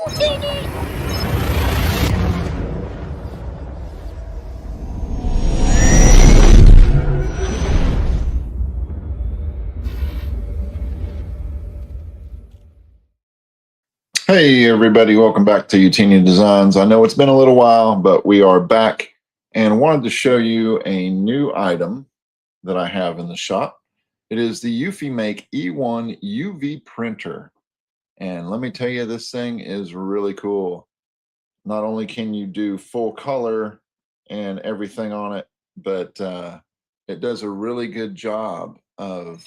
Hey everybody, welcome back to Eutini Designs. I know it's been a little while, but we are back and wanted to show you a new item that I have in the shop. It is the EufyMake E1 UV Printer. And let me tell you, this thing is really cool. Not only can you do full color and everything on it, but it does a really good job of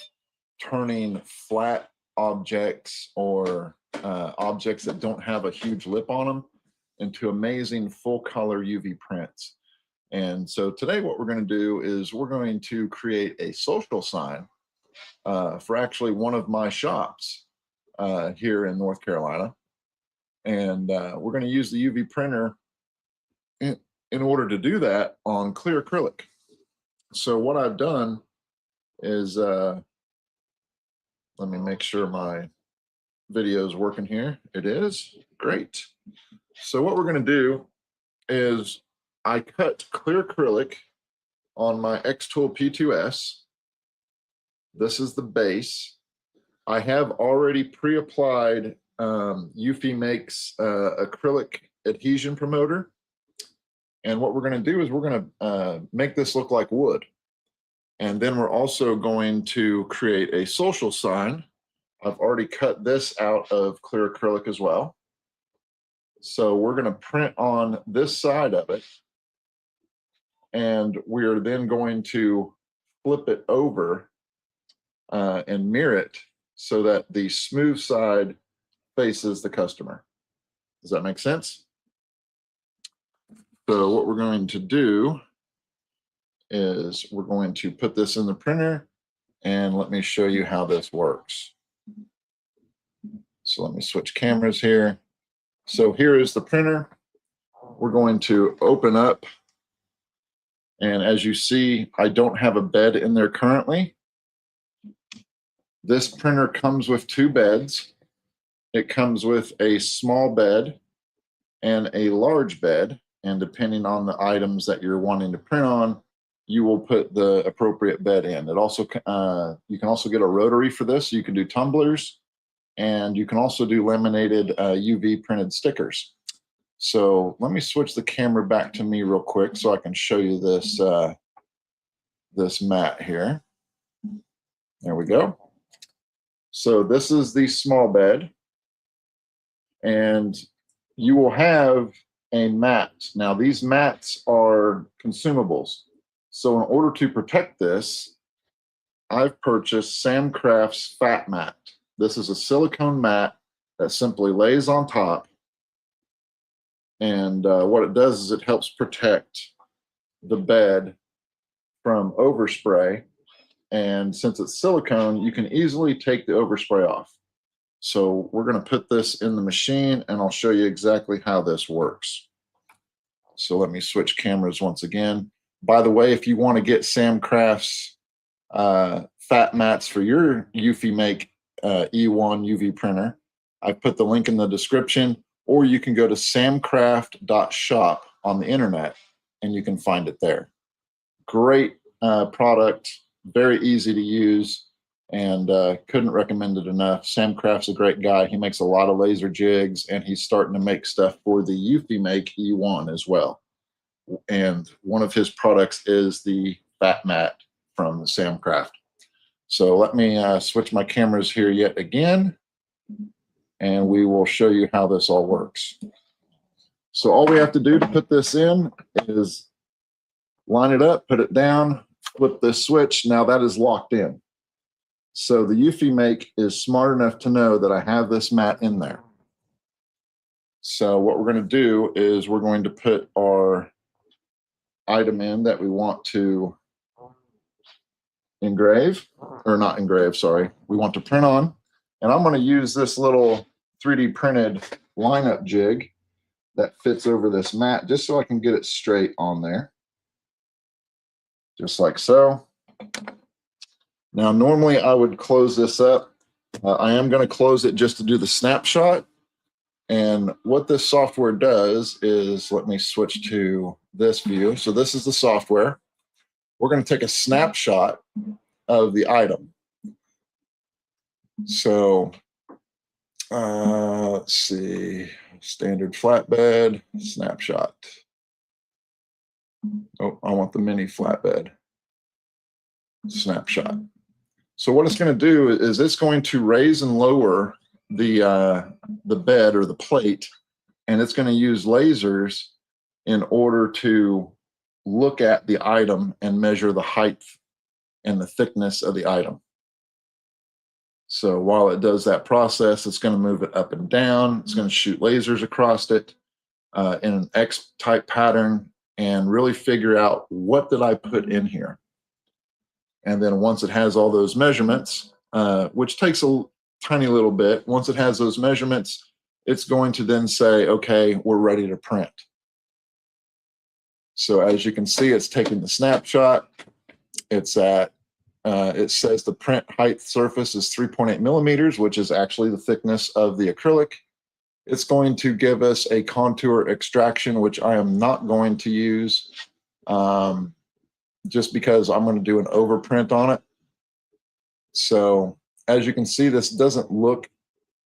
turning flat objects or objects that don't have a huge lip on them into amazing full color UV prints. And so today what we're going to do is we're going to create a social sign for actually one of my shops here in North Carolina. And we're going to use the UV printer in order to do that on clear acrylic. So what I've done is, let me make sure my video is working here. It is. Great. So what we're going to do is I cut clear acrylic on my xTool P2S. This is the base. I have already pre-applied EufyMake's acrylic adhesion promoter. And what we're going to do is we're going to make this look like wood. And then we're also going to create a social sign. I've already cut this out of clear acrylic as well. So we're going to print on this side of it. And we're then going to flip it over and mirror it so that the smooth side faces the customer. Does that make sense? So what we're going to do is we're going to put this in the printer, and let me show you how this works. So let me switch cameras here. So here is the printer. We're going to open up, and as you see, I don't have a bed in there currently. This printer comes with two beds. It comes with a small bed and a large bed, and depending on the items that you're wanting to print on, you will put the appropriate bed in. It also you can also get a rotary for this. So you can do tumblers, and you can also do laminated UV printed stickers. So let me switch the camera back to me real quick so I can show you this this mat here. There we go. So this is the small bed, and you will have a mat. Now these mats are consumables. So in order to protect this, I've purchased Sam Craft's Fat Mat. This is a silicone mat that simply lays on top. And what it does is it helps protect the bed from overspray. And since it's silicone, you can easily take the overspray off. So we're going to put this in the machine, and I'll show you exactly how this works. So let me switch cameras once again. By the way, if you want to get Sam Craft's fat mats for your EufyMake E1 UV printer, I've put the link in the description, or you can go to samcraft.shop on the internet and you can find it there. Great product, very easy to use, and couldn't recommend it enough. Sam Craft's a great guy. He makes a lot of laser jigs, and he's starting to make stuff for the EufyMake E1 as well. And one of his products is the fat mat from Sam Craft. So let me switch my cameras here yet again, and we will show you how this all works. So all we have to do to put this in is line it up, put it down, flip this switch. Now that is locked in. So the EufyMake is smart enough to know that I have this mat in there. So what we're going to do is we're going to put our item in that we want to engrave, or not engrave, sorry, we want to print on. And I'm going to use this little 3D printed lineup jig that fits over this mat just so I can get it straight on there. Just like so. Now, normally I would close this up. I am going to close it just to do the snapshot. And what this software does is, let me switch to this view. So this is the software. We're going to take a snapshot of the item. So let's see, standard flatbed, snapshot. Oh, I want the mini flatbed, snapshot. So what it's going to do is it's going to raise and lower the bed or the plate, and it's going to use lasers in order to look at the item and measure the height and the thickness of the item. So while it does that process, it's going to move it up and down. It's going to shoot lasers across it in an X-type pattern and really figure out what did I put in here. And then once it has all those measurements, which takes a tiny little bit, once it has those measurements, it's going to then say, okay, we're ready to print. So as you can see, it's taking the snapshot. It's at, it says the print height surface is 3.8 millimeters, which is actually the thickness of the acrylic. It's going to give us a contour extraction, which I am not going to use just because I'm going to do an overprint on it. So as you can see, this doesn't look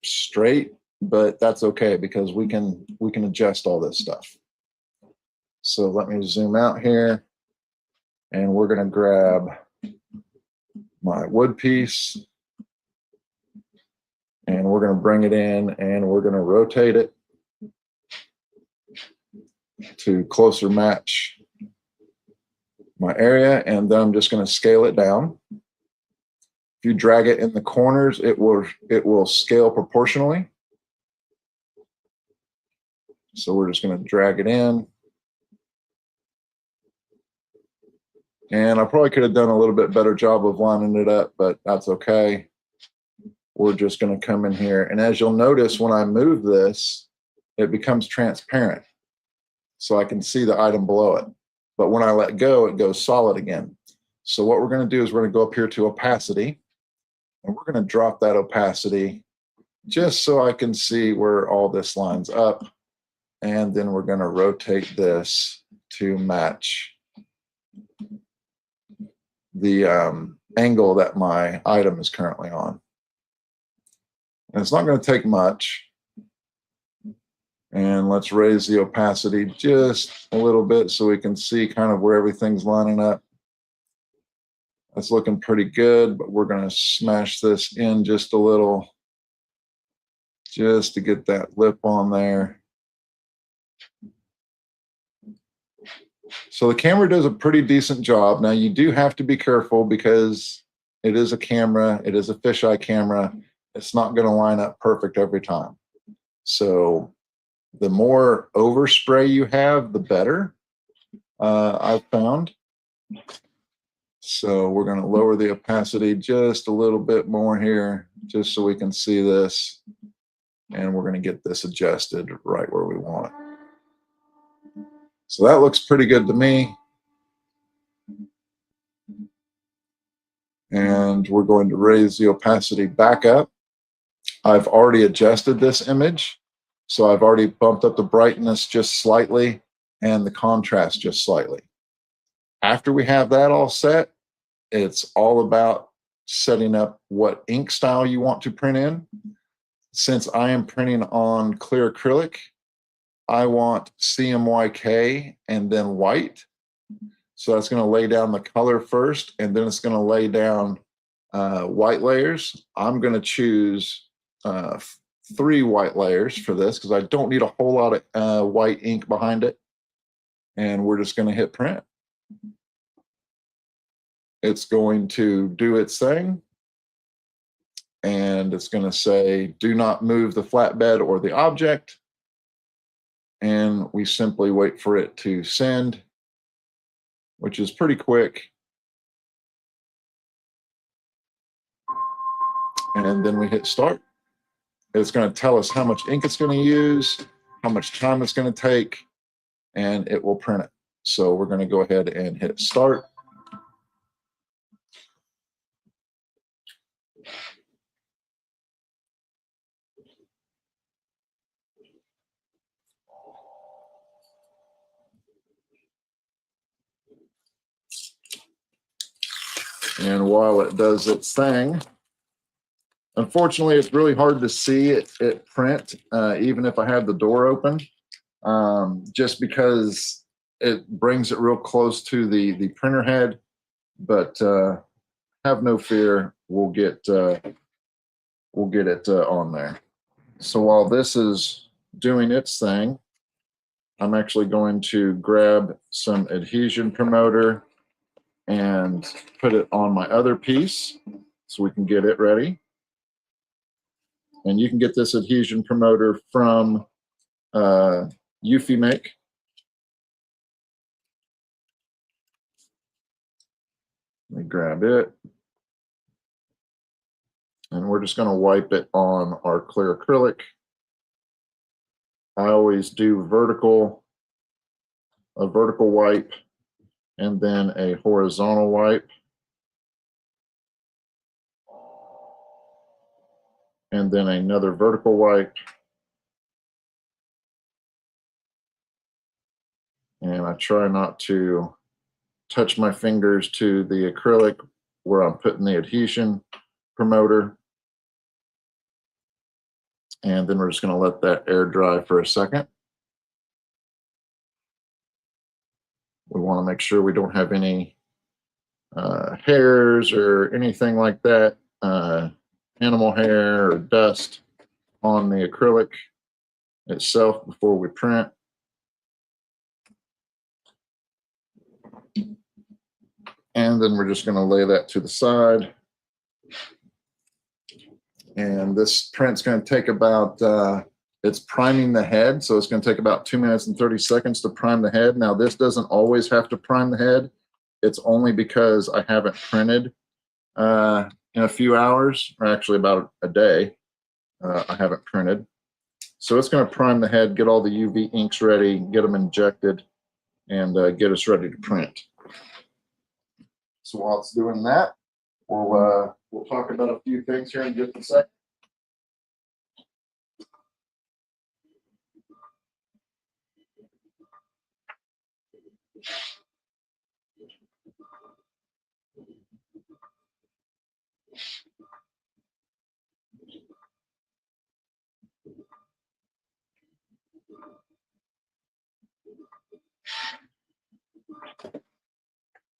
straight, but that's okay because we can adjust all this stuff. So let me zoom out here, and we're going to grab my wood piece, and we're going to bring it in, and we're going to rotate it to closer match my area, and then I'm just going to scale it down. If you drag it in the corners, it will scale proportionally. So we're just going to drag it in. And I probably could have done a little bit better job of lining it up, but that's okay. We're just going to come in here. And as you'll notice, when I move this, it becomes transparent. So I can see the item below it. But when I let go, it goes solid again. So what we're going to do is we're going to go up here to opacity. And we're going to drop that opacity just so I can see where all this lines up. And then we're going to rotate this to match the angle that my item is currently on. And it's not going to take much. And let's raise the opacity just a little bit so we can see kind of where everything's lining up. That's looking pretty good, but we're going to smash this in just a little just to get that lip on there. So the camera does a pretty decent job. Now you do have to be careful because it is a camera, it is a fisheye camera. It's not going to line up perfect every time. So the more overspray you have, the better, I've found. So we're going to lower the opacity just a little bit more here, just so we can see this. And we're going to get this adjusted right where we want it. So that looks pretty good to me. And we're going to raise the opacity back up. I've already adjusted this image. So I've already bumped up the brightness just slightly and the contrast just slightly. After we have that all set, it's all about setting up what ink style you want to print in. Since I am printing on clear acrylic, I want CMYK and then white. So that's going to lay down the color first, and then it's going to lay down white layers. I'm going to choose 3 white layers for this because I don't need a whole lot of white ink behind it. And we're just going to hit print. It's going to do its thing. And it's going to say, do not move the flatbed or the object. And we simply wait for it to send, which is pretty quick. And then we hit start. It's going to tell us how much ink it's going to use, how much time it's going to take, and it will print it. So we're going to go ahead and hit start. And while it does its thing, unfortunately, it's really hard to see it print, even if I have the door open, just because it brings it real close to the printer head. But have no fear, we'll get it on there. So while this is doing its thing, I'm actually going to grab some adhesion promoter and put it on my other piece so we can get it ready. And you can get this adhesion promoter from EufyMake. Let me grab it. And we're just going to wipe it on our clear acrylic. I always do a vertical wipe and then a horizontal wipe. And then another vertical wipe. And I try not to touch my fingers to the acrylic where I'm putting the adhesion promoter. And then we're just going to let that air dry for a second. We want to make sure we don't have any hairs or anything like that, animal hair or dust on the acrylic itself before we print. And then we're just going to lay that to the side. And this print's going to take about, it's priming the head, so it's going to take about 2 minutes and 30 seconds to prime the head. Now, this doesn't always have to prime the head. It's only because I haven't printed in a few hours, or actually about a day. I haven't printed. So it's going to prime the head, get all the UV inks ready, get them injected, and get us ready to print. So while it's doing that, we'll talk about a few things here in just a second.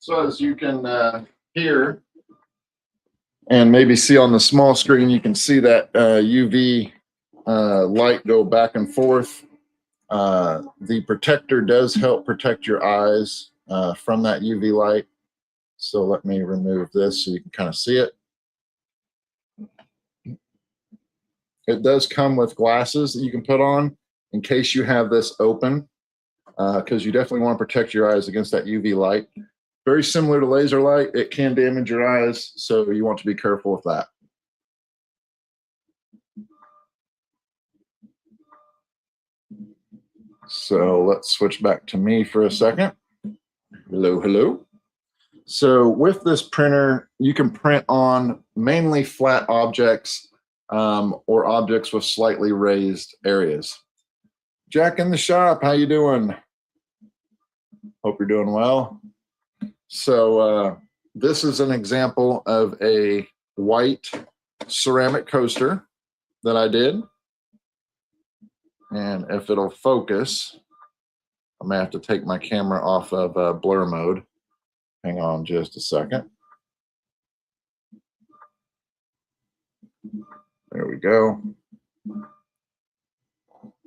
So as you can hear and maybe see on the small screen, you can see that UV light go back and forth. The protector does help protect your eyes from that UV light. So let me remove this so you can kind of see it. It does come with glasses that you can put on in case you have this open, because you definitely want to protect your eyes against that UV light. Very similar to laser light, it can damage your eyes, so you want to be careful with that. So let's switch back to me for a second. Hello, hello. So with this printer, you can print on mainly flat objects or objects with slightly raised areas. Jack in the shop, how you doing? Hope you're doing well. So this is an example of a white ceramic coaster that I did. And if it'll focus, I may have to take my camera off of blur mode. Hang on just a second. There we go.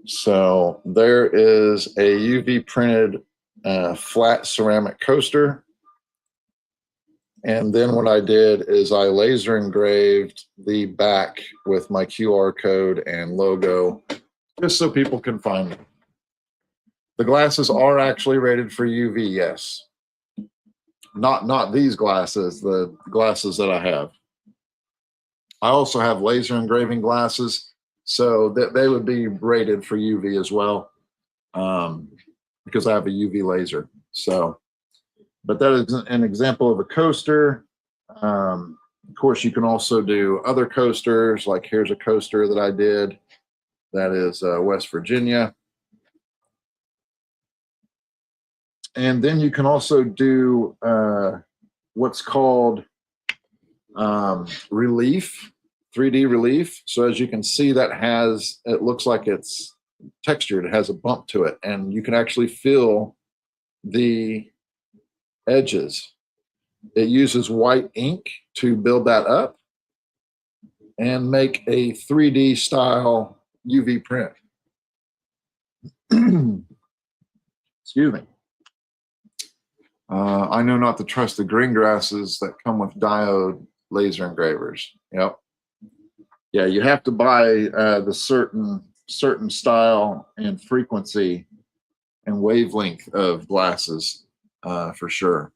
So there is a UV printed flat ceramic coaster. And then what I did is I laser engraved the back with my QR code and logo, just so people can find them. The glasses are actually rated for UV, yes. Not these glasses, the glasses that I have. I also have laser engraving glasses, so that they would be rated for UV as well, because I have a UV laser. So, but that is an example of a coaster. Of course, you can also do other coasters, like here's a coaster that I did. That is West Virginia. And then you can also do what's called relief, 3D relief. So as you can see, that it looks like it's textured. It has a bump to it, and you can actually feel the edges. It uses white ink to build that up and make a 3D style UV print. Excuse me. I know not to trust the green grasses that come with diode laser engravers. Yep. Yeah, you have to buy the certain style and frequency and wavelength of glasses for sure.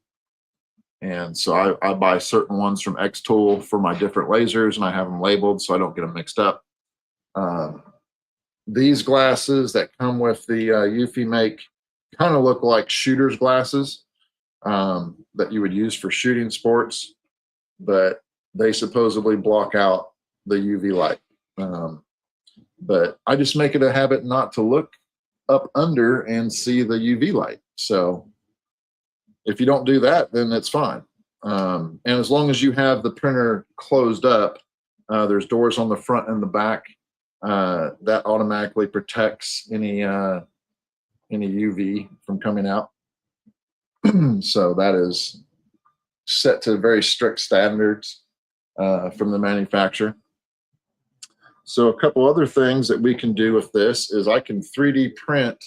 And so I buy certain ones from xTool for my different lasers, and I have them labeled so I don't get them mixed up. These glasses that come with the EufyMake kind of look like shooter's glasses that you would use for shooting sports, but they supposedly block out the UV light. But I just make it a habit not to look up under and see the UV light. So if you don't do that, then it's fine. And as long as you have the printer closed up, there's doors on the front and the back that automatically protects any UV from coming out. So that is set to very strict standards from the manufacturer. So a couple other things that we can do with this is I can 3D print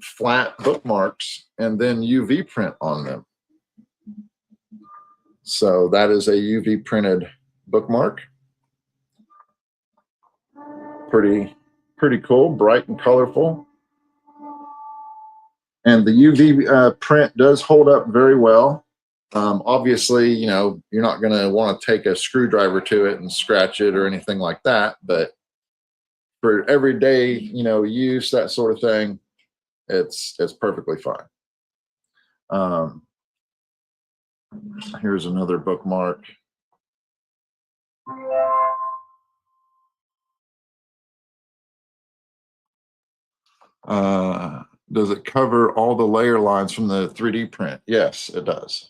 flat bookmarks and then UV print on them. So that is a UV printed bookmark. Pretty cool, bright and colorful. And the UV print does hold up very well. Obviously, you know, you're not going to want to take a screwdriver to it and scratch it or anything like that. But for everyday, you know, use, that sort of thing, it's perfectly fine. Here's another bookmark. Does it cover all the layer lines from the 3D print? Yes, it does.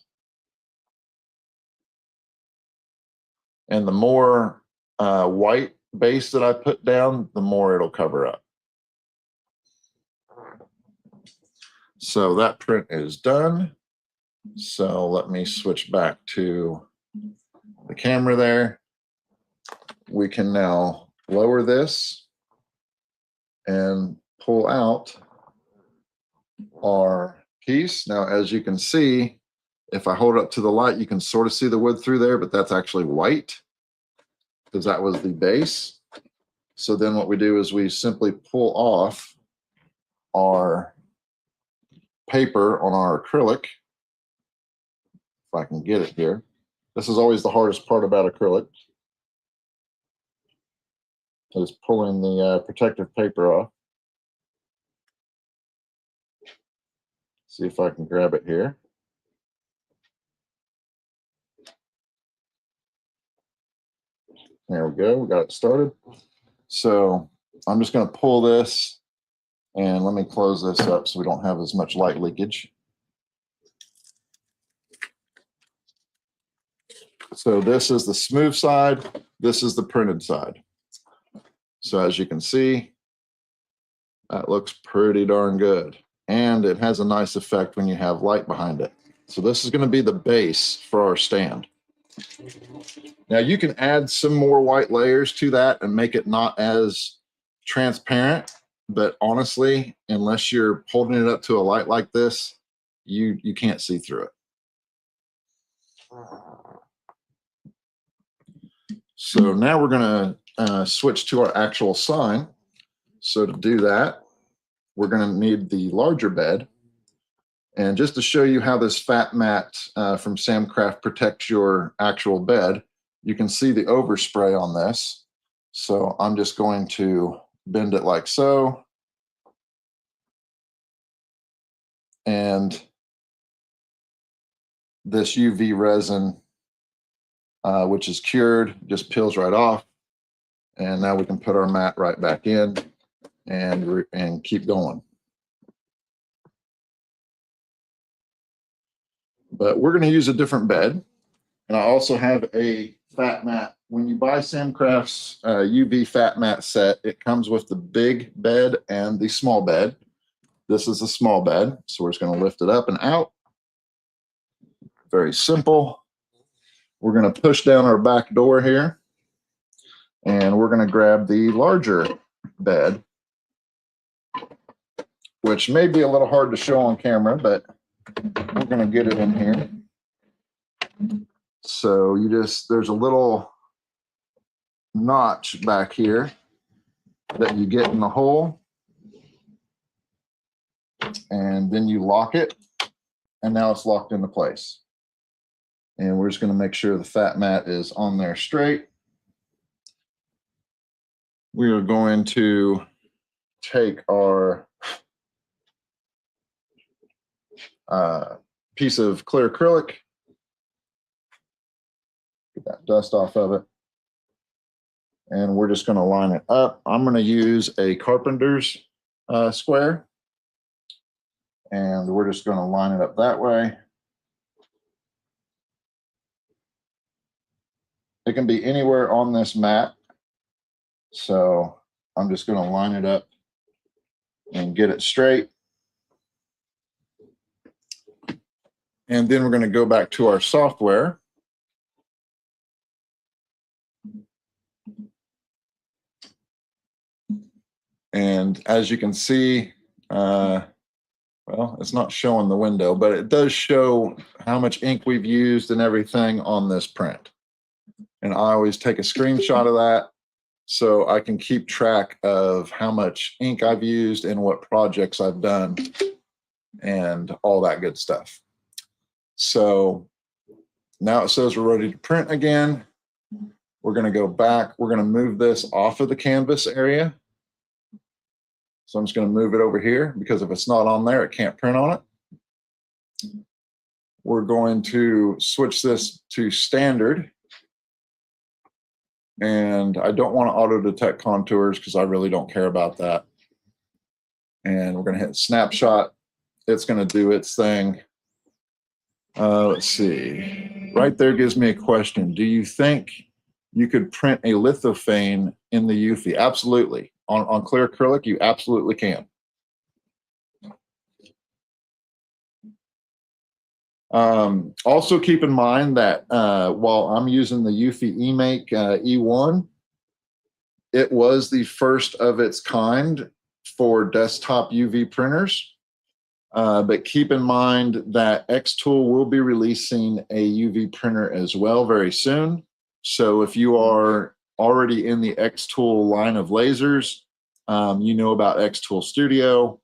And the more white base that I put down, the more it'll cover up. So that print is done. So let me switch back to the camera there. We can now lower this and pull out our piece. Now, as you can see, if I hold it up to the light, you can sort of see the wood through there, but that's actually white because that was the base. So then what we do is we simply pull off our paper on our acrylic. If I can get it here. This is always the hardest part about acrylic, is pulling the protective paper off. See if I can grab it here. There we go, we got it started. So I'm just going to pull this, and let me close this up so we don't have as much light leakage. So this is the smooth side, this is the printed side. So as you can see, that looks pretty darn good. And it has a nice effect when you have light behind it. So this is going to be the base for our stand. Now you can add some more white layers to that and make it not as transparent, but honestly, unless you're holding it up to a light like this, you can't see through it. So now we're going to switch to our actual sign. So to do that, we're going to need the larger bed. And just to show you how this fat mat from Samcraft protects your actual bed, you can see the overspray on this. So I'm just going to bend it like so. And this UV resin, which is cured, just peels right off. And now we can put our mat right back in and keep going. But we're going to use a different bed. And I also have a fat mat. When you buy Samcraft's UV fat mat set, it comes with the big bed and the small bed. This is the small bed, so we're just going to lift it up and out. Very simple. We're going to push down our back door here, and we're going to grab the larger bed, which may be a little hard to show on camera, but we're going to get it in here. So there's a little notch back here that you get in the hole, and then you lock it, and now it's locked into place. And we're just going to make sure the fat mat is on there straight. We are going to take our piece of clear acrylic, get that dust off of it, and we're just going to line it up. I'm going to use a carpenter's square, and we're just going to line it up that way. It can be anywhere on this mat, so I'm just going to line it up and get it straight. And then we're going to go back to our software. And as you can see, well, it's not showing the window, but it does show how much ink we've used and everything on this print. And I always take a screenshot of that so I can keep track of how much ink I've used and what projects I've done and all that good stuff. So now it says we're ready to print again. We're going to go back. We're going to move this off of the canvas area. So I'm just going to move it over here because if it's not on there, it can't print on it. We're going to switch this to standard. And I don't want to auto detect contours because I really don't care about that. And we're going to hit snapshot. It's going to do its thing. Let's see. Right there gives me a question. Do you think you could print a lithophane in the Eufy? Absolutely. On clear acrylic, you absolutely can. Also keep in mind that while I'm using the EufyMake E1, it was the first of its kind for desktop UV printers. But keep in mind that xTool will be releasing a UV printer as well very soon. So if you are already in the xTool line of lasers, you know about xTool Studio,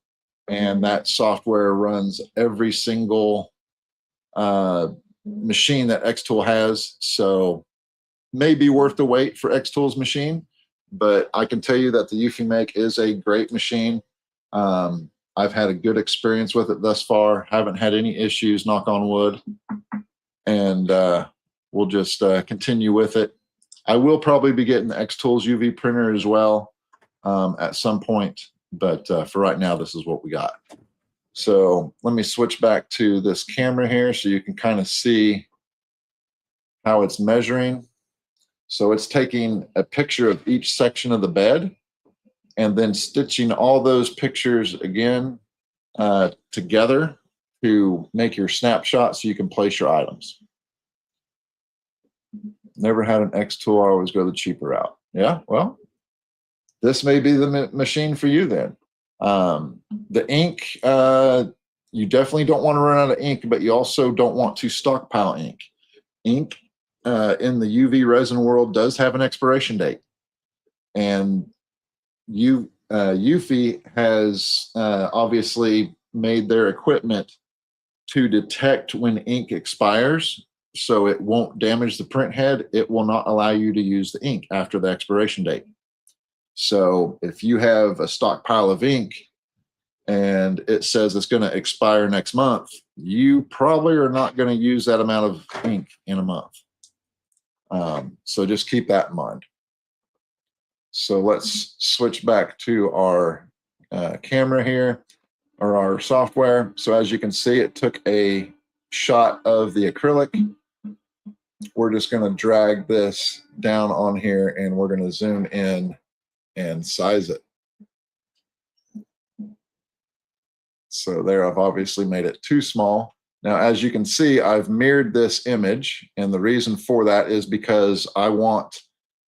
and that software runs every single machine that xTool has. So may be worth the wait for xTool's machine, but I can tell you that the EufyMake is a great machine. I've had a good experience with it thus far. Haven't had any issues, knock on wood. And we'll just continue with it. I will probably be getting the xTool's UV printer as well at some point, but for right now, this is what we got. So let me switch back to this camera here so you can kind of see how it's measuring. So it's taking a picture of each section of the bed and then stitching all those pictures again together to make your snapshot so you can place your items. Never had an xTool. I always go the cheaper route. Yeah, well, this may be the machine for you then. The ink, you definitely don't want to run out of ink, but you also don't want to stockpile ink. Ink in the UV resin world does have an expiration date. And Eufy has obviously made their equipment to detect when ink expires, so it won't damage the print head. It will not allow you to use the ink after the expiration date. So if you have a stockpile of ink and it says it's going to expire next month, you probably are not going to use that amount of ink in a month. So just keep that in mind. So let's switch back to our camera here, or our software. So as you can see, it took a shot of the acrylic we're just going to drag this down on here and we're going to zoom in and size it. So there, I've obviously made it too small. Now, as you can see, I've mirrored this image, and the reason for that is because I want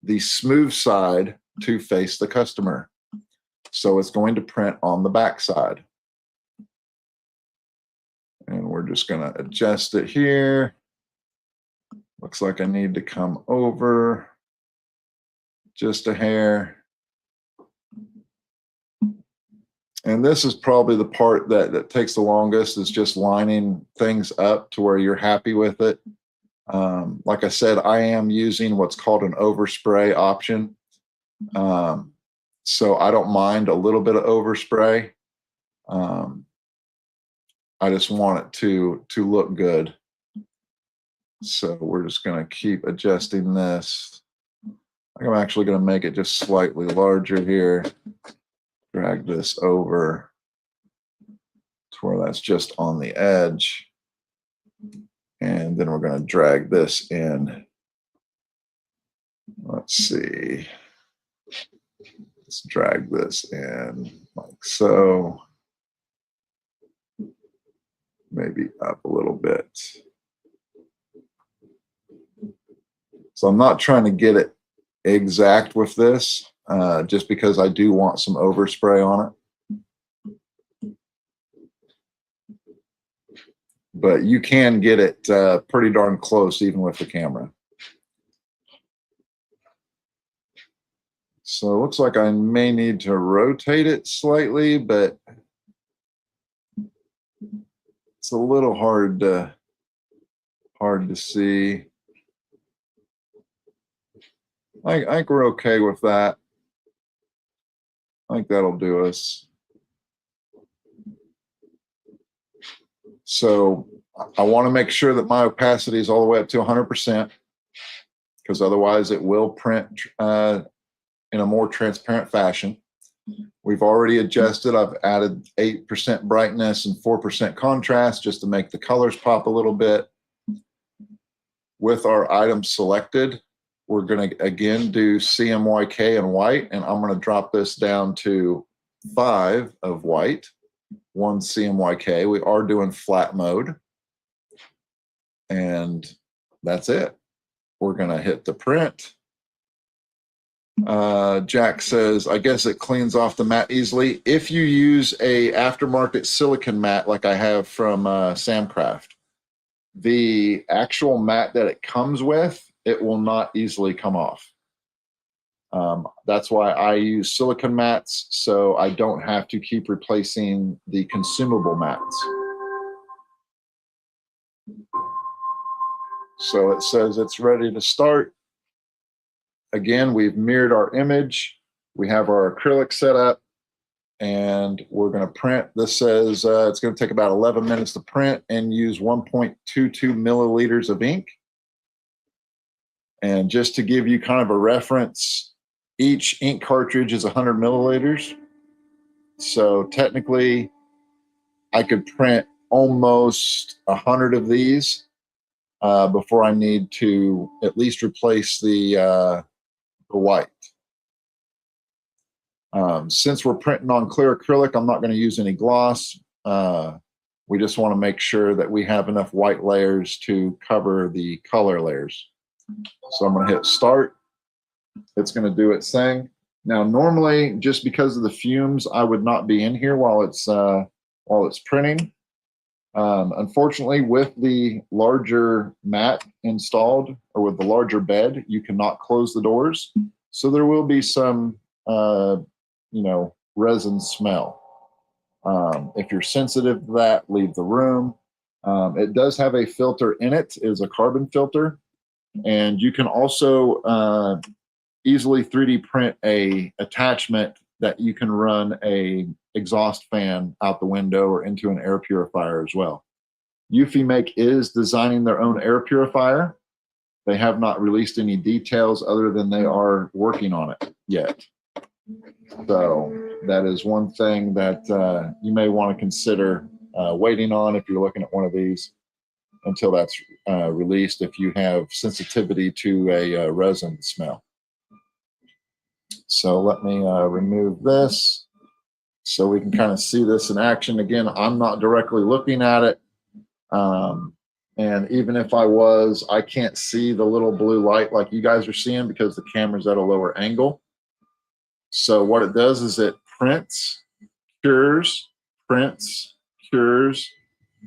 the smooth side to face the customer. So it's going to print on the back side. And we're just going to adjust it here. Looks like I need to come over just a hair. And this is probably the part that takes the longest, is just lining things up to where you're happy with it. Like I said, I am using what's called an overspray option. So I don't mind a little bit of overspray. I just want it to look good. So we're just going to keep adjusting this. I'm actually going to make it just slightly larger here. Drag this over to where that's just on the edge. And then we're going to drag this in. Let's see. Let's drag this in like so. Maybe up a little bit. So I'm not trying to get it exact with this, just because I do want some overspray on it. But you can get it pretty darn close even with the camera. So it looks like I may need to rotate it slightly, but it's a little hard to see. I think we're okay with that. I think that'll do us. So I want to make sure that my opacity is all the way up to 100%, because otherwise it will print in a more transparent fashion. We've already adjusted. I've added 8% brightness and 4% contrast just to make the colors pop a little bit. With our items selected, we're going to again do CMYK and white, and I'm going to drop this down to 5 of white, 1 CMYK. We are doing flat mode, and that's it. We're going to hit the print. Jack says, I guess it cleans off the mat easily. If you use a aftermarket silicone mat like I have from Samcraft, the actual mat that it comes with, it will not easily come off. That's why I use silicone mats, so I don't have to keep replacing the consumable mats. So it says it's ready to start. Again, we've mirrored our image. We have our acrylic set up, and we're going to print. This says it's going to take about 11 minutes to print and use 1.22 milliliters of ink. And just to give you kind of a reference, each ink cartridge is 100 milliliters. So technically, I could print almost 100 of these before I need to at least replace the white. Since we're printing on clear acrylic, I'm not going to use any gloss. We just want to make sure that we have enough white layers to cover the color layers. So I'm going to hit start. It's going to do its thing. Now, normally, just because of the fumes, I would not be in here while it's printing. Unfortunately, with the larger mat installed, or with the larger bed, you cannot close the doors. So there will be some, resin smell. If you're sensitive to that, leave the room. It does have a filter in it. It is a carbon filter. And you can also easily 3D print a attachment that you can run a exhaust fan out the window or into an air purifier as well. EufyMake is designing their own air purifier. They have not released any details other than they are working on it yet. So that is one thing that you may want to consider waiting on if you're looking at one of these. until that's released if you have sensitivity to a resin smell. So let me remove this so we can kind of see this in action. Again, I'm not directly looking at it. And even if I was, I can't see the little blue light like you guys are seeing because the camera's at a lower angle. So what it does is it prints, cures, prints, cures,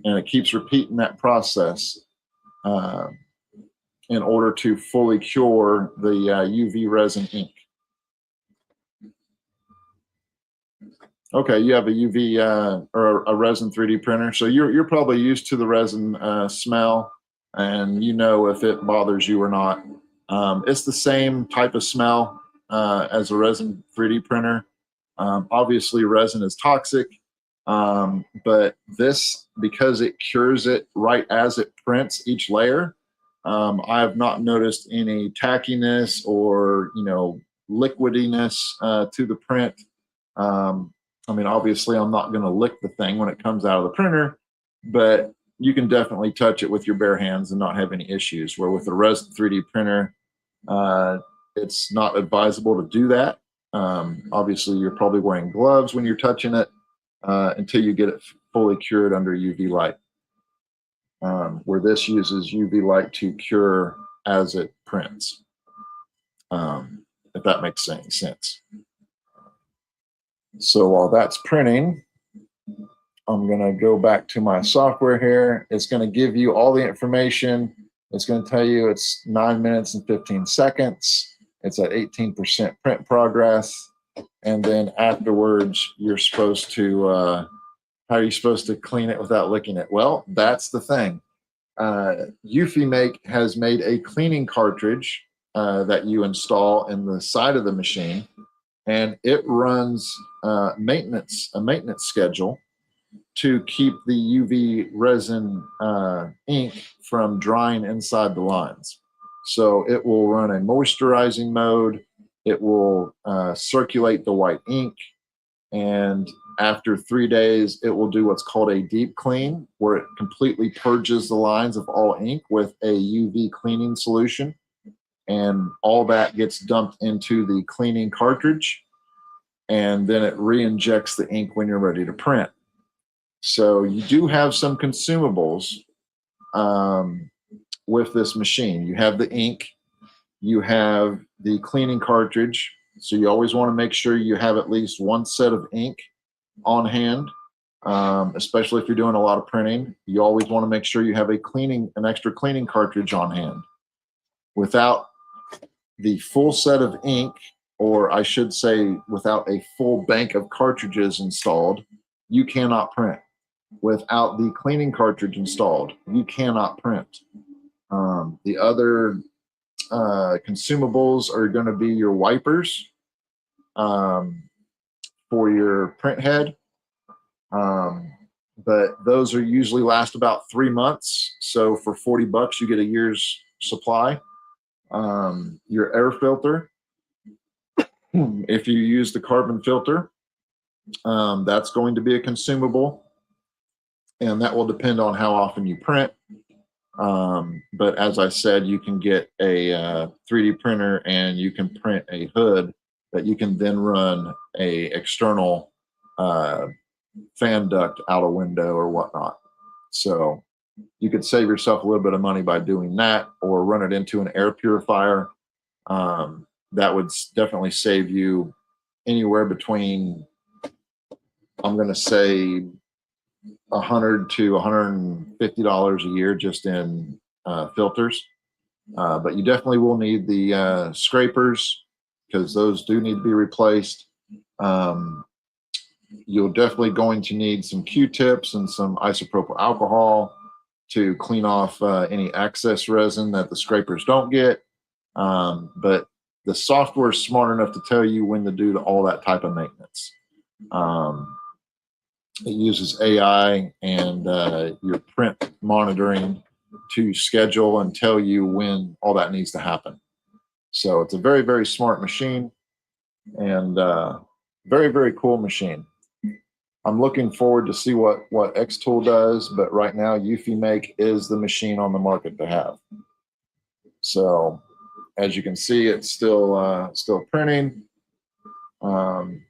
and it keeps repeating that process in order to fully cure the UV resin ink. Okay, you have a UV or a resin 3D printer, so you're probably used to the resin smell, and you know if it bothers you or not. It's the same type of smell as a resin 3D printer. Obviously, resin is toxic, but this, because it cures it right as it prints each layer, I have not noticed any tackiness or liquidiness to the print. I mean, obviously, I'm not going to lick the thing when it comes out of the printer, but you can definitely touch it with your bare hands and not have any issues. Where with a resin 3D printer, it's not advisable to do that. Obviously, you're probably wearing gloves when you're touching it until you get it fully cured under UV light, where this uses UV light to cure as it prints, if that makes any sense. So while that's printing, I'm going to go back to my software here. It's going to give you all the information. It's going to tell you it's 9 minutes and 15 seconds. It's at 18% print progress. And then afterwards, you're supposed to, how are you supposed to clean it without licking it? Well, that's the thing. EufyMake has made a cleaning cartridge that you install in the side of the machine, and it runs a maintenance schedule to keep the UV resin ink from drying inside the lines. So it will run a moisturizing mode. It will circulate the white ink, and after 3 days, it will do what's called a deep clean, where it completely purges the lines of all ink with a UV cleaning solution. And all that gets dumped into the cleaning cartridge, and then it re-injects the ink when you're ready to print. So you do have some consumables with this machine. You have the ink, you have the cleaning cartridge, so you always want to make sure you have at least one set of ink on hand, especially if you're doing a lot of printing. You always want to make sure you have an extra cleaning cartridge on hand. Without the full set of ink, or I should say without a full bank of cartridges installed, you cannot print. Without the cleaning cartridge installed, you cannot print. The other consumables are going to be your wipers for your print head, but those are usually last about 3 months. So for $40, you get a year's supply. Your air filter, if you use the carbon filter, that's going to be a consumable, and that will depend on how often you print. But as I said, you can get a 3D printer and you can print a hood that you can then run a external fan duct out a window or whatnot. So you could save yourself a little bit of money by doing that, or run it into an air purifier. That would definitely save you anywhere between, I'm going to say, $100 to $150 a year just in filters. But you definitely will need the scrapers, because those do need to be replaced. You're definitely going to need some Q-tips and some isopropyl alcohol to clean off any excess resin that the scrapers don't get. But the software is smart enough to tell you when to do all that type of maintenance. It uses AI and your print monitoring to schedule and tell you when all that needs to happen. So it's a very, very smart machine, and very, very cool machine. I'm looking forward to see what xTool does, but right now EufyMake is the machine on the market to have. So as you can see, it's still printing, and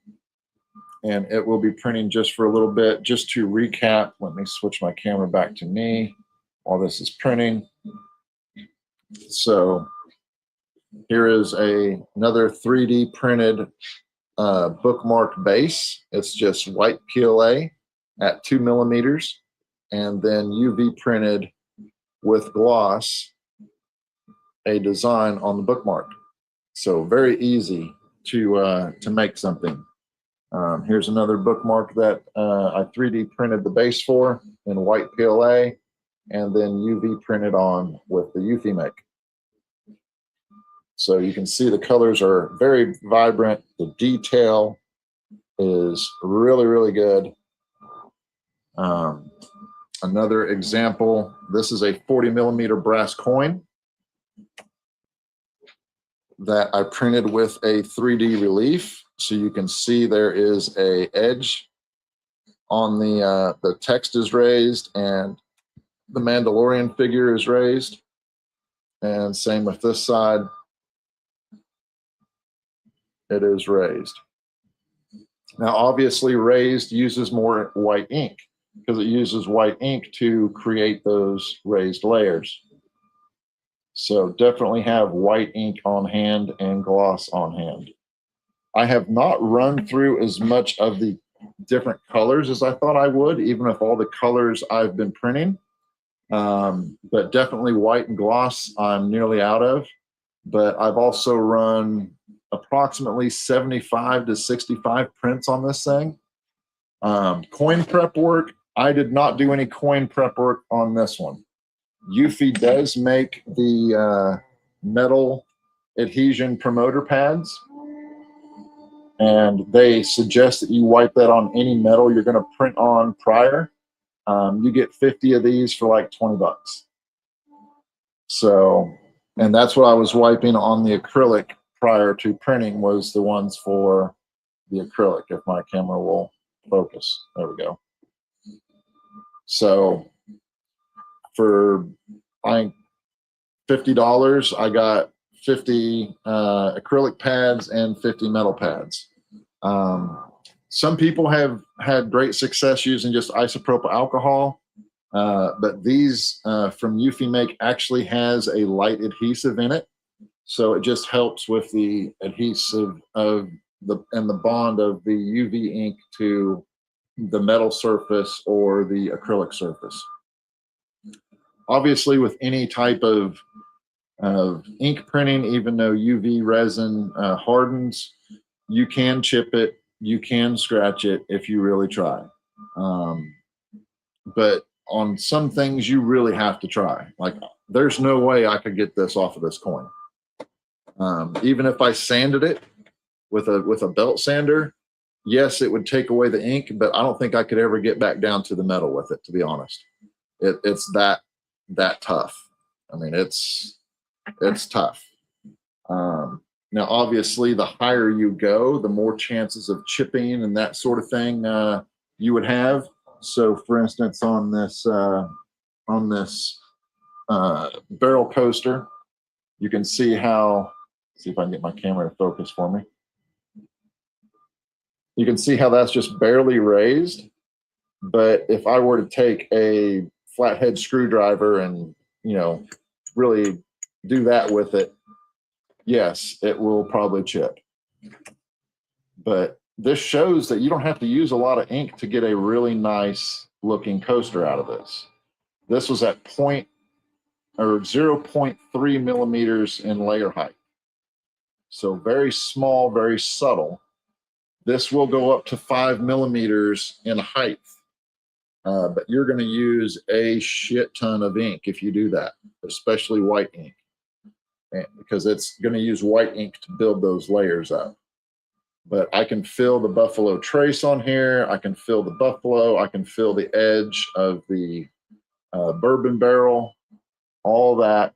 it will be printing just for a little bit. Just to recap, let me switch my camera back to me while this is printing. So here is another 3D printed bookmark base. It's just white PLA at 2 millimeters, and then UV printed with gloss a design on the bookmark. So very easy to make something. Here's another bookmark that I 3D printed the base for in white PLA, and then UV printed on with the EufyMake. So you can see the colors are very vibrant. The detail is really, really good. Another example, this is a 40 millimeter brass coin that I printed with a 3D relief. So you can see there is a edge on the text is raised and the Mandalorian figure is raised. And same with this side, it is raised. Now, obviously raised uses more white ink because it uses white ink to create those raised layers. So definitely have white ink on hand and gloss on hand. I have not run through as much of the different colors as I thought I would, even with all the colors I've been printing. But definitely white and gloss I'm nearly out of. But I've also run approximately 75 to 65 prints on this thing. Coin prep work, I did not do any coin prep work on this one. Eufy does make the metal adhesion promoter pads, and they suggest that you wipe that on any metal you're going to print on prior. You get 50 of these for like 20 bucks. So, and that's what I was wiping on the acrylic prior to printing, was the ones for the acrylic, if my camera will focus. There we go. So for I think $50, I got 50 acrylic pads and 50 metal pads. Some people have had great success using just isopropyl alcohol, but these from EufyMake actually has a light adhesive in it. So it just helps with the adhesive of the bond of the UV ink to the metal surface or the acrylic surface. Obviously, with any type of ink printing, even though UV resin hardens, you can chip it, you can scratch it if you really try. But on some things, you really have to try. Like, there's no way I could get this off of this coin. Even if I sanded it with a belt sander, yes, it would take away the ink, but I don't think I could ever get back down to the metal with it, to be honest. It's that tough. I mean, it's tough. Now, obviously, the higher you go, the more chances of chipping and that sort of thing you would have. So, for instance, on this barrel coaster, you can see how. See if I can get my camera to focus for me. You can see how that's just barely raised. But if I were to take a flathead screwdriver and, really do that with it, yes, it will probably chip. But this shows that you don't have to use a lot of ink to get a really nice looking coaster out of this. This was at 0.3 millimeters in layer height. So very small, very subtle. This will go up to 5 millimeters in height. But you're going to use a shit ton of ink if you do that, especially white ink, because it's going to use white ink to build those layers up. But I can feel the buffalo trace on here. I can feel the buffalo. I can feel the edge of the bourbon barrel. All that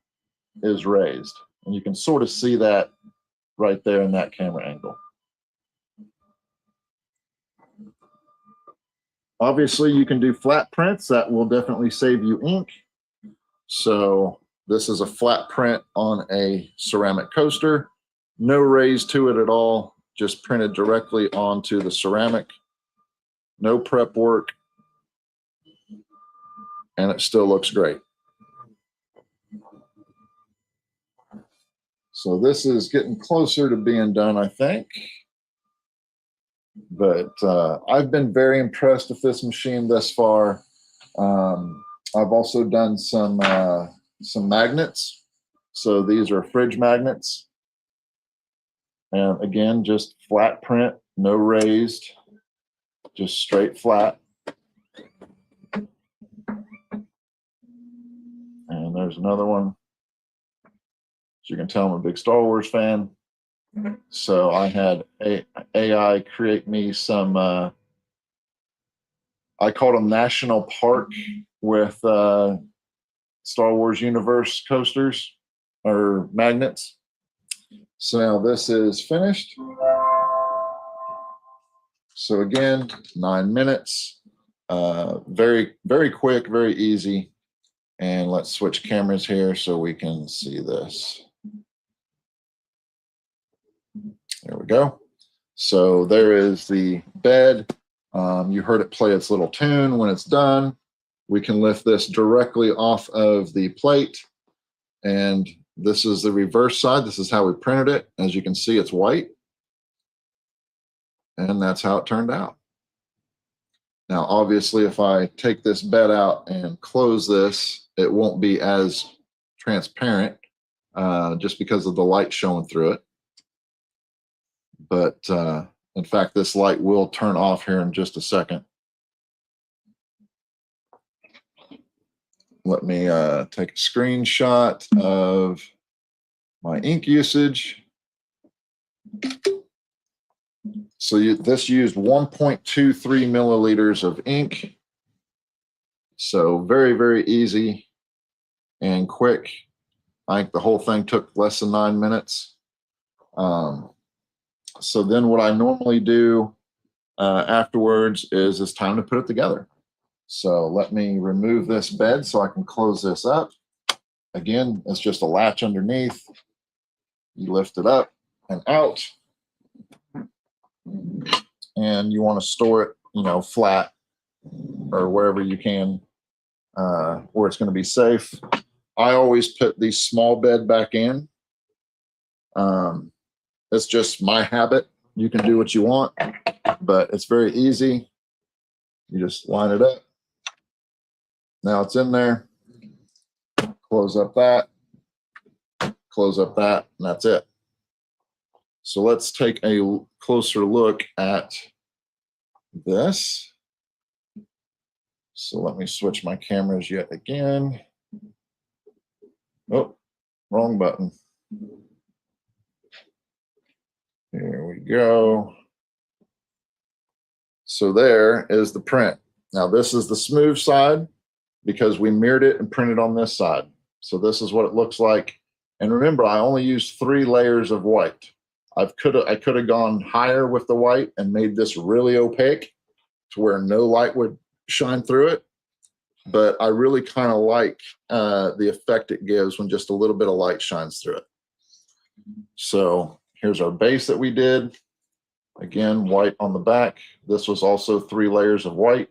is raised. And you can sort of see that right there in that camera angle. Obviously, you can do flat prints. That will definitely save you ink. So this is a flat print on a ceramic coaster. No raise to it at all, just printed directly onto the ceramic. No prep work, and it still looks great. So this is getting closer to being done, I think. But I've been very impressed with this machine thus far. I've also done some magnets. So these are fridge magnets. And again, just flat print, no raised, just straight flat. And there's another one. As you can tell, I'm a big Star Wars fan. So I had AI create me some, I called them National Park with Star Wars Universe coasters or magnets. So now this is finished. So again, 9 minutes, very, very quick, very easy. And let's switch cameras here so we can see this. There we go. So there is the bed. You heard it play its little tune. When it's done, we can lift this directly off of the plate. And this is the reverse side. This is how we printed it. As you can see, it's white. And that's how it turned out. Now, obviously, if I take this bed out and close this, it won't be as transparent just because of the light showing through it. But in fact, this light will turn off here in just a second. Let me take a screenshot of my ink usage. So this used 1.23 milliliters of ink. So very, very easy and quick. I think the whole thing took less than 9 minutes. So then what I normally do afterwards is it's time to put it together. So let me remove this bed so I can close this up. Again, it's just a latch underneath. You lift it up and out. And you want to store it, you know, flat or wherever you can, where it's going to be safe. I always put the small bed back in. It's just my habit. You can do what you want, but it's very easy. You just line it up. Now it's in there. Close up that, and that's it. So let's take a closer look at this. So let me switch my cameras yet again. Oh, wrong button. Here we go. So there is the print. Now this is the smooth side because we mirrored it and printed on this side. So this is what it looks like. And remember, I only used 3 layers of white. I could have gone higher with the white and made this really opaque to where no light would shine through it. But I really kind of like the effect it gives when just a little bit of light shines through it. So here's our base that we did. Again, white on the back. This was also 3 layers of white.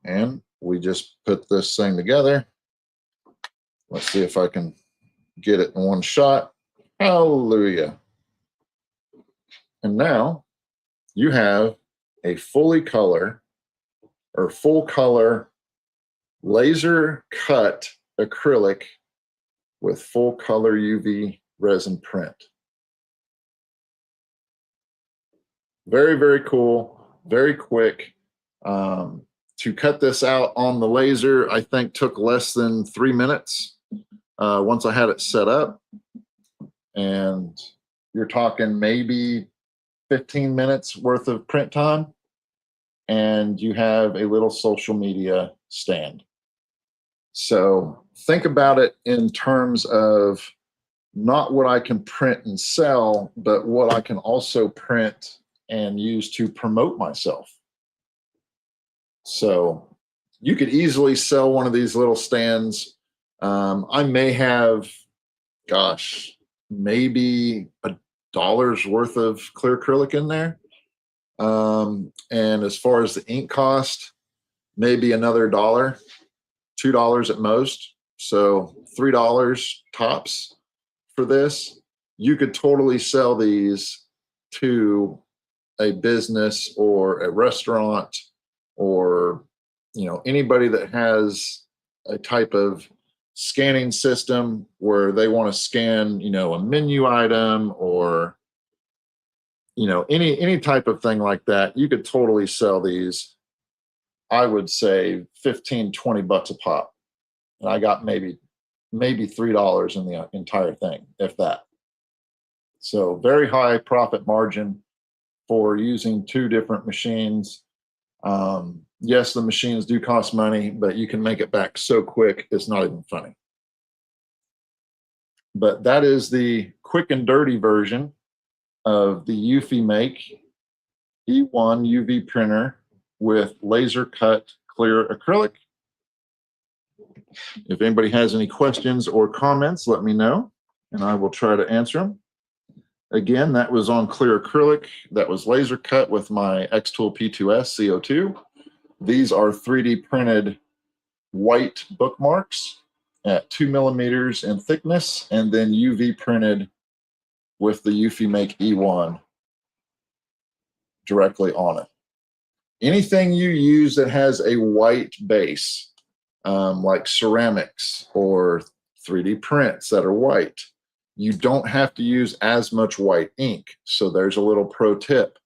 And we just put this thing together. Let's see if I can get it in one shot. Hallelujah. And now you have a full color laser cut acrylic with full color UV resin print. Very, very cool, very quick. To cut this out on the laser, I think took less than 3 minutes once I had it set up. And you're talking maybe 15 minutes worth of print time, and you have a little social media stand. So think about it in terms of not what I can print and sell, but what I can also print and use to promote myself. So you could easily sell one of these little stands. I may have, gosh, maybe $1's worth of clear acrylic in there. And as far as the ink cost, maybe another $1, $2 at most. So $3 tops for this. You could totally sell these to a business or a restaurant, or anybody that has a type of scanning system where they want to scan a menu item, or any type of thing like that. You could totally sell these. I would say 15, 20 bucks a pop, and I got maybe $3 in the entire thing, if that. So very high profit margin for using two different machines. Yes, the machines do cost money, but you can make it back so quick, it's not even funny. But that is the quick and dirty version of the EufyMake E1 UV printer with laser cut clear acrylic. If anybody has any questions or comments, let me know, and I will try to answer them. Again, that was on clear acrylic. That was laser cut with my xTool P2S CO2. These are 3D printed white bookmarks at 2 millimeters in thickness, and then UV printed with the EufyMake E1 directly on it. Anything you use that has a white base, like ceramics or 3D prints that are white, you don't have to use as much white ink. So there's a little pro tip.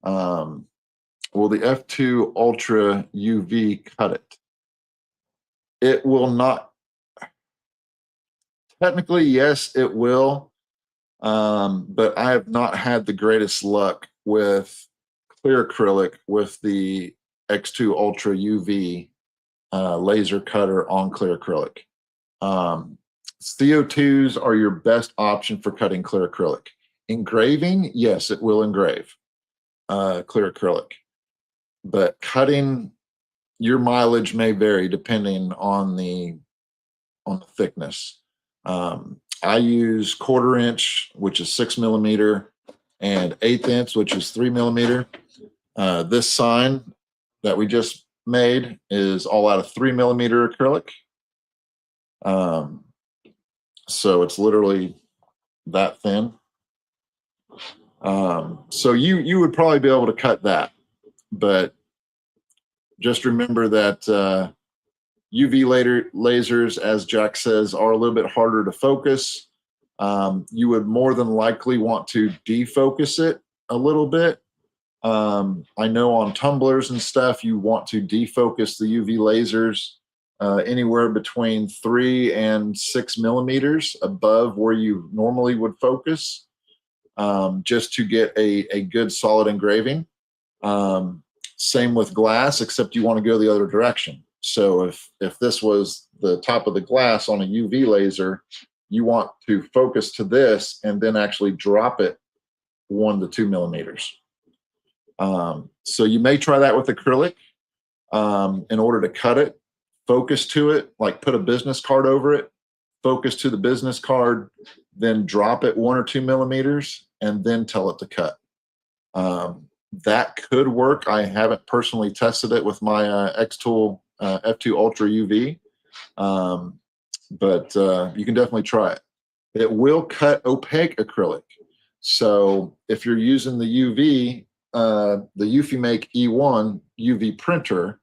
Will the F2 Ultra UV cut it? It will not. Technically, yes, it will. But I have not had the greatest luck with clear acrylic with the X2 Ultra UV laser cutter on clear acrylic. CO2s are your best option for cutting clear acrylic. Engraving, yes, it will engrave clear acrylic. But cutting, your mileage may vary depending on the thickness. I use 1/4 inch, which is 6 millimeter, and 1/8 inch, which is 3 millimeter. This sign that we just made is all out of 3 millimeter acrylic. So it's literally that thin. So you would probably be able to cut that, but just remember that UV lasers, as Jack says, are a little bit harder to focus. You would more than likely want to defocus it a little bit. I know on tumblers and stuff, you want to defocus the UV lasers anywhere between 3 and 6 millimeters above where you normally would focus, just to get a good solid engraving. Same with glass, except you want to go the other direction. So if this was the top of the glass on a UV laser, you want to focus to this and then actually drop it 1 to 2 millimeters. So you may try that with acrylic. In order to cut it, focus to it, like put a business card over it, focus to the business card, then drop it 1 or 2 millimeters, and then tell it to cut. That could work. I haven't personally tested it with my xTool F2 Ultra UV, but you can definitely try it. It will cut opaque acrylic. So if you're using the UV, the EufyMake E1 UV printer,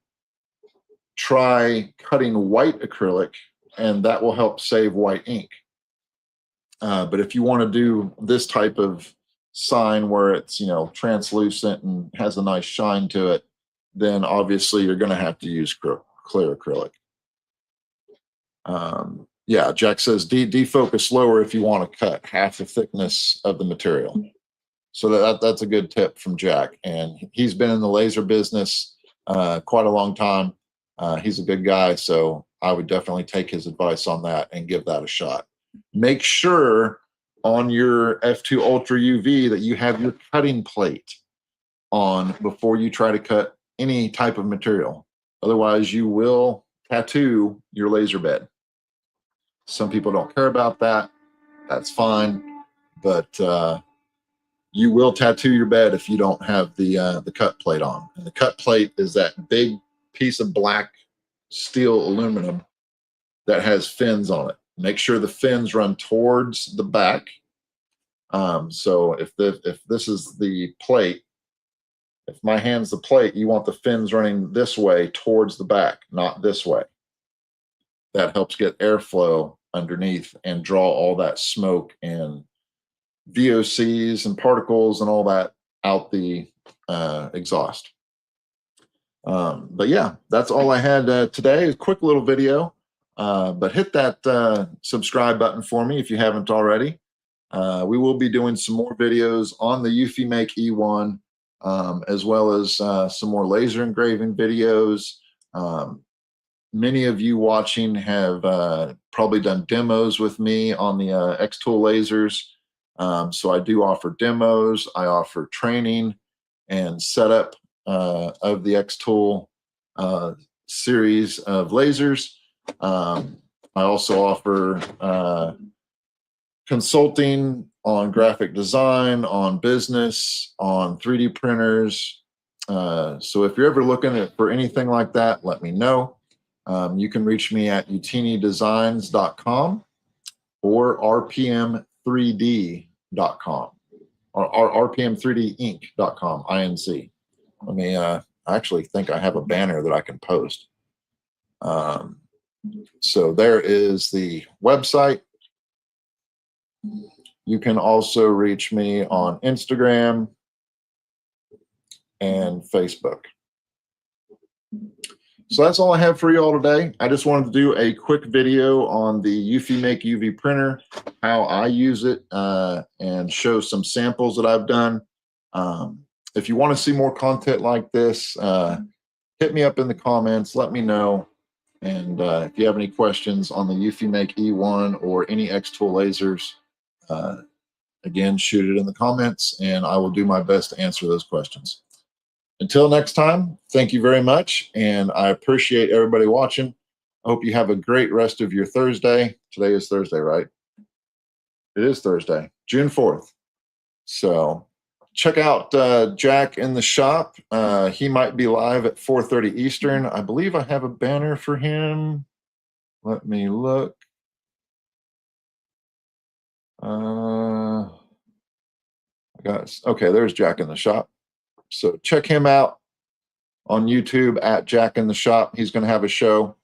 try cutting white acrylic, and that will help save white ink. But if you want to do this type of sign where it's translucent and has a nice shine to it, then obviously you're going to have to use clear acrylic. Yeah, Jack says defocus slower if you want to cut half the thickness of the material. So that's a good tip from Jack, and he's been in the laser business quite a long time. He's a good guy, so I would definitely take his advice on that and give that a shot. Make sure on your F2 Ultra UV that you have your cutting plate on before you try to cut any type of material. Otherwise, you will tattoo your laser bed. Some people don't care about that. That's fine. But you will tattoo your bed if you don't have the cut plate on. And the cut plate is that big piece of black steel aluminum that has fins on it. Make sure the fins run towards the back. So if this is the plate, if my hand's the plate, you want the fins running this way towards the back, not this way. That helps get airflow underneath and draw all that smoke and VOCs and particles and all that out the exhaust. But yeah, that's all I had today. A quick little video, but hit that subscribe button for me if you haven't already. We will be doing some more videos on the EufyMake E1, as well as some more laser engraving videos. Many of you watching have probably done demos with me on the xTool lasers. So I do offer demos. I offer training and setup of the xTool series of lasers. I also offer consulting on graphic design, on business, on 3D printers. So if you're ever looking for anything like that, let me know. You can reach me at utinidesigns.com or rpm3d.com or rpm3dinc.com, INC. Let me, I actually think I have a banner that I can post. So there is the website. You can also reach me on Instagram and Facebook. So that's all I have for you all today. I just wanted to do a quick video on the EufyMake UV printer, how I use it, and show some samples that I've done. If you want to see more content like this, hit me up in the comments, let me know. And if you have any questions on the EufyMake E1 or any xTool lasers, again, shoot it in the comments and I will do my best to answer those questions. Until next time, thank you very much, and I appreciate everybody watching. I hope you have a great rest of your Thursday. Today is Thursday, right? It is Thursday, June 4th. So check out Jack in the shop. He might be live at 4:30 Eastern. I believe I have a banner for him. Let me look. Okay, there's Jack in the shop. So check him out on YouTube at Jack in the Shop. He's going to have a show.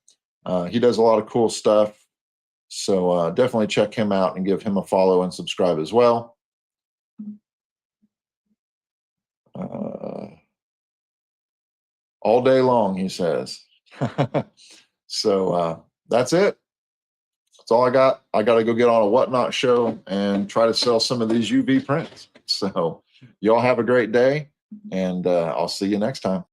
He does a lot of cool stuff. So definitely check him out and give him a follow and subscribe as well. All day long, he says. So that's it. That's all I got. I got to go get on a Whatnot show and try to sell some of these UV prints. So y'all have a great day. And I'll see you next time.